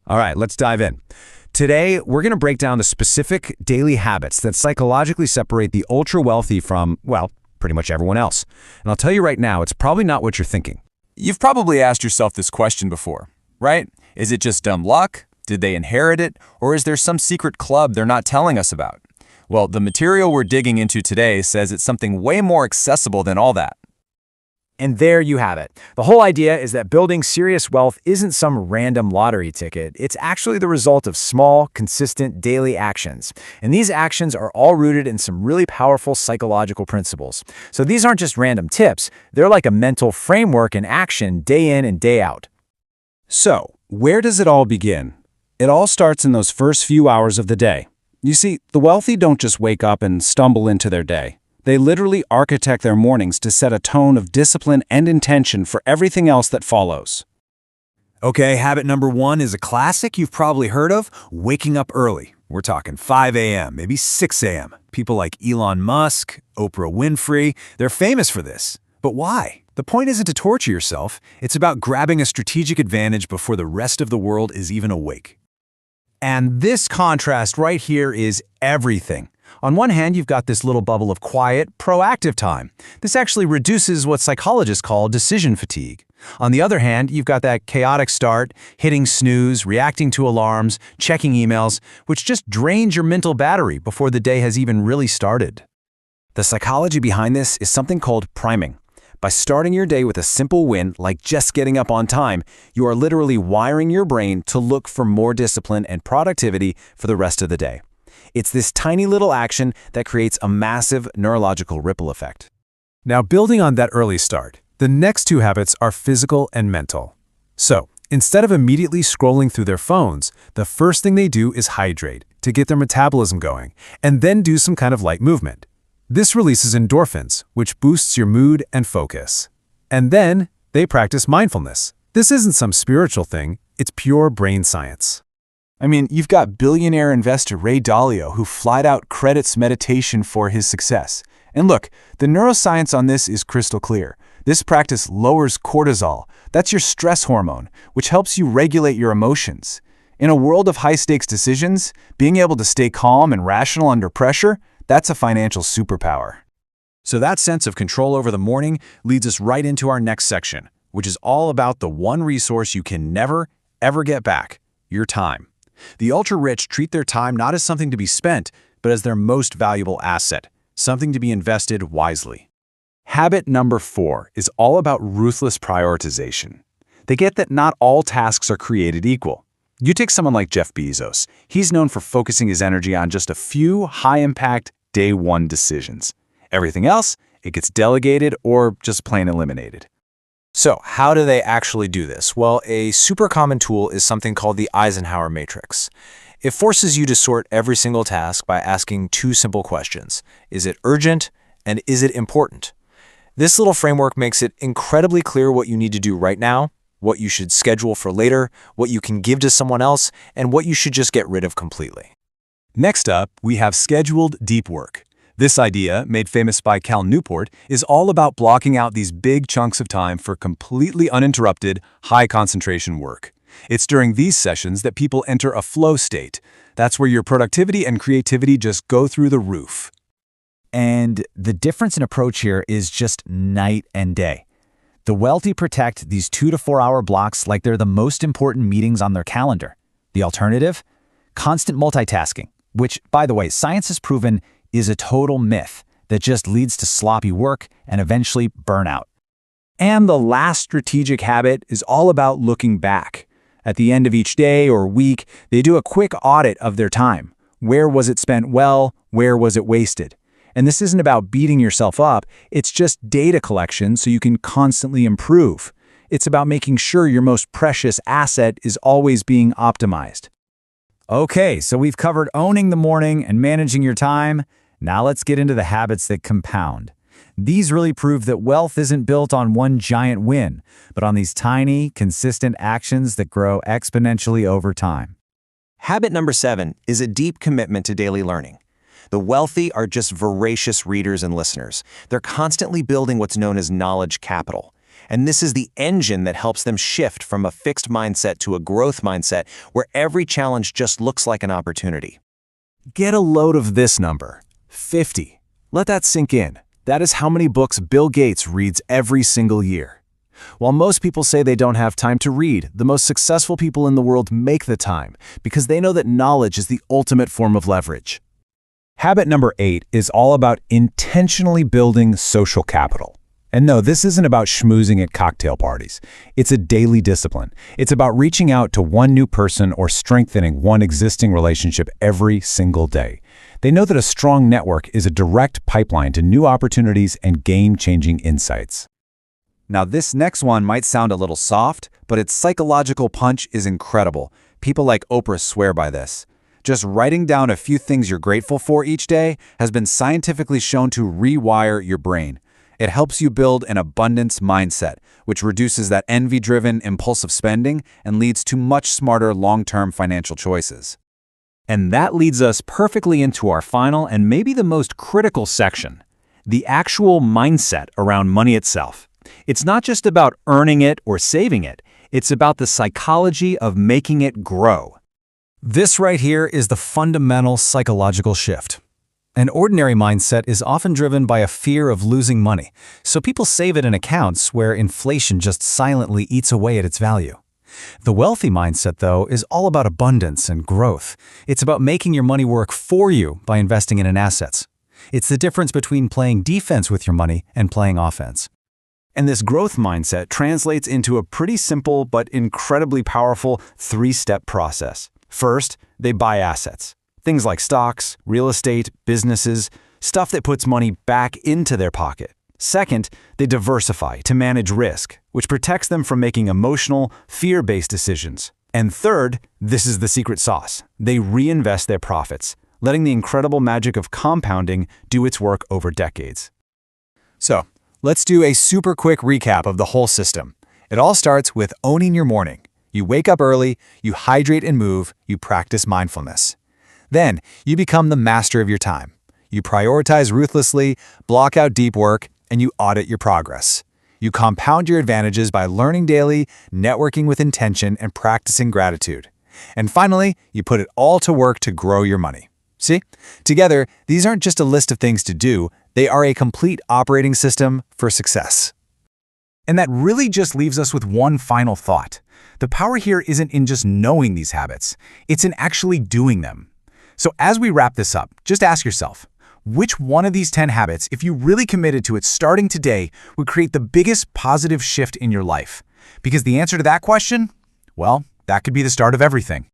All right, let's dive in. Today, we're going to break down the specific daily habits that psychologically separate the ultra-wealthy from, well, pretty much everyone else. And I'll tell you right now, it's probably not what you're thinking. You've probably asked yourself this question before, right? Is it just dumb luck? Did they inherit it? Or is there some secret club they're not telling us about? Well, the material we're digging into today says it's something way more accessible than all that. And there you have it. The whole idea is that building serious wealth isn't some random lottery ticket. It's actually the result of small, consistent daily actions. And these actions are all rooted in some really powerful psychological principles. So these aren't just random tips. They're like a mental framework in action day in and day out. So, where does it all begin? It all starts in those first few hours of the day. You see, the wealthy don't just wake up and stumble into their day. They literally architect their mornings to set a tone of discipline and intention for everything else that follows. Okay, habit number 1 is a classic you've probably heard of, waking up early. We're talking 5 a.m., maybe 6 a.m. People like Elon Musk, Oprah Winfrey, they're famous for this. But why? The point isn't to torture yourself. It's about grabbing a strategic advantage before the rest of the world is even awake. And this contrast right here is everything. On one hand, you've got this little bubble of quiet, proactive time. This actually reduces what psychologists call decision fatigue. On the other hand, you've got that chaotic start, hitting snooze, reacting to alarms, checking emails, which just drains your mental battery before the day has even really started. The psychology behind this is something called priming. By starting your day with a simple win, like just getting up on time, you are literally wiring your brain to look for more discipline and productivity for the rest of the day. It's this tiny little action that creates a massive neurological ripple effect. Now, building on that early start, the next 2 habits are physical and mental. So, instead of immediately scrolling through their phones, the first thing they do is hydrate to get their metabolism going, and then do some kind of light movement. This releases endorphins, which boosts your mood and focus. And then, they practice mindfulness. This isn't some spiritual thing, it's pure brain science. I mean, you've got billionaire investor Ray Dalio who flat out credits meditation for his success. And look, the neuroscience on this is crystal clear. This practice lowers cortisol. That's your stress hormone, which helps you regulate your emotions. In a world of high-stakes decisions, being able to stay calm and rational under pressure, that's a financial superpower. So that sense of control over the morning leads us right into our next section, which is all about the one resource you can never, ever get back, your time. The ultra-rich treat their time not as something to be spent, but as their most valuable asset, something to be invested wisely. Habit number 4 is all about ruthless prioritization. They get that not all tasks are created equal. You take someone like Jeff Bezos. He's known for focusing his energy on just a few high-impact day 1 decisions. Everything else, it gets delegated or just plain eliminated. So, how do they actually do this? Well, a super common tool is something called the Eisenhower matrix. It forces you to sort every single task by asking 2 simple questions. Is it urgent and is it important? This little framework makes it incredibly clear what you need to do right now, what you should schedule for later, what you can give to someone else, and what you should just get rid of completely. Next up, we have scheduled deep work. This idea, made famous by Cal Newport, is all about blocking out these big chunks of time for completely uninterrupted, high-concentration work. It's during these sessions that people enter a flow state. That's where your productivity and creativity just go through the roof. And the difference in approach here is just night and day. The wealthy protect these 2 to 4 hour blocks like they're the most important meetings on their calendar. The alternative? Constant multitasking, which, by the way, science has proven is a total myth that just leads to sloppy work and eventually burnout. And the last strategic habit is all about looking back. At the end of each day or week, they do a quick audit of their time. Where was it spent well? Where was it wasted? And this isn't about beating yourself up, it's just data collection so you can constantly improve. It's about making sure your most precious asset is always being optimized. Okay, so we've covered owning the morning and managing your time. Now let's get into the habits that compound. These really prove that wealth isn't built on one giant win, but on these tiny, consistent actions that grow exponentially over time. Habit number 7 is a deep commitment to daily learning. The wealthy are just voracious readers and listeners. They're constantly building what's known as knowledge capital. And this is the engine that helps them shift from a fixed mindset to a growth mindset where every challenge just looks like an opportunity. Get a load of this number, 50. Let that sink in. That is how many books Bill Gates reads every single year. While most people say they don't have time to read, the most successful people in the world make the time because they know that knowledge is the ultimate form of leverage. Habit number 8 is all about intentionally building social capital. And no, this isn't about schmoozing at cocktail parties. It's a daily discipline. It's about reaching out to one new person or strengthening one existing relationship every single day. They know that a strong network is a direct pipeline to new opportunities and game-changing insights. Now, this next one might sound a little soft, but its psychological punch is incredible. People like Oprah swear by this. Just writing down a few things you're grateful for each day has been scientifically shown to rewire your brain. It helps you build an abundance mindset, which reduces that envy-driven, impulsive spending and leads to much smarter long-term financial choices. And that leads us perfectly into our final and maybe the most critical section, the actual mindset around money itself. It's not just about earning it or saving it. It's about the psychology of making it grow. This right here is the fundamental psychological shift. An ordinary mindset is often driven by a fear of losing money, so people save it in accounts where inflation just silently eats away at its value. The wealthy mindset, though, is all about abundance and growth. It's about making your money work for you by investing it in assets. It's the difference between playing defense with your money and playing offense. And this growth mindset translates into a pretty simple but incredibly powerful 3-step process. First, they buy assets. Things like stocks, real estate, businesses, stuff that puts money back into their pocket. Second, they diversify to manage risk, which protects them from making emotional, fear-based decisions. And third, this is the secret sauce. They reinvest their profits, letting the incredible magic of compounding do its work over decades. So, let's do a super quick recap of the whole system. It all starts with owning your morning. You wake up early, you hydrate and move, you practice mindfulness. Then, you become the master of your time. You prioritize ruthlessly, block out deep work, and you audit your progress. You compound your advantages by learning daily, networking with intention, and practicing gratitude. And finally, you put it all to work to grow your money. See? Together, these aren't just a list of things to do, they are a complete operating system for success. And that really just leaves us with one final thought. The power here isn't in just knowing these habits, it's in actually doing them. So as we wrap this up, just ask yourself, which one of these 10 habits, if you really committed to it starting today, would create the biggest positive shift in your life? Because the answer to that question, well, that could be the start of everything.